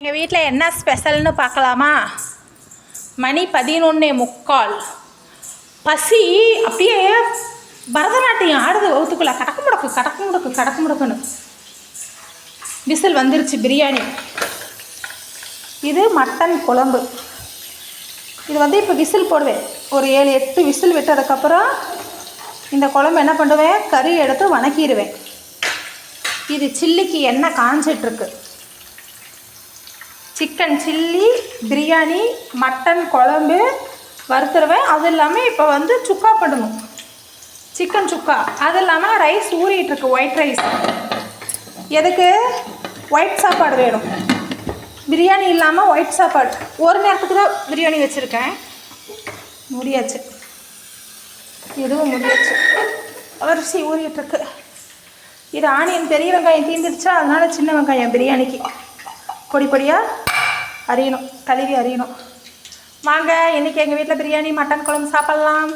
எங்கள் வீட்டில் என்ன ஸ்பெஷல்னு பார்க்கலாமா? மணி 11:45. பசி அப்படியே பரதநாட்டியம் ஆடுது வகுத்துக்குள்ளே. கடக்கு முடக்குன்னு விசில் வந்துருச்சு. பிரியாணி. இது மட்டன் குழம்பு. இது இப்போ விசில் போடுவேன். ஒரு 7-8 விசில் விட்டதுக்கப்புறம் இந்த குழம்பு என்ன பண்ணுவேன், கறி எடுத்து வணக்கிடுவேன். இது சில்லிக்கு எண்ணெய் காஞ்சிட்ருக்கு. சிக்கன் சில்லி, பிரியாணி, மட்டன் குழம்பு வறுத்துருவேன். அது இல்லாமல் இப்போ சுக்கா பண்ணணும், சிக்கன் சுக்கா. அது இல்லாமல் ரைஸ் ஊறிட்டுருக்கு, ஒயிட் ரைஸ். எதுக்கு? ஒயிட் சாப்பாடு வேணும். பிரியாணி இல்லாமல் ஒயிட் சாப்பாடு. ஒரு நேரத்துக்கு தான் பிரியாணி வச்சுருக்கேன். முடியாச்சு, இதுவும் முடியாச்சு. அரிசி ஊறிட்டுருக்கு. இது ஆனியன் பெரிய வெங்காயம் தீர்ந்துடுச்சா, அதனால் சின்ன வெங்காயம் பிரியாணிக்கு பொடி பொடியாக அரியணும், கழுவி அரியணும். வாங்க, இன்றைக்கி எங்கள் வீட்டில் பிரியாணி மட்டன் குழம்பு சாப்பிட்லாம்.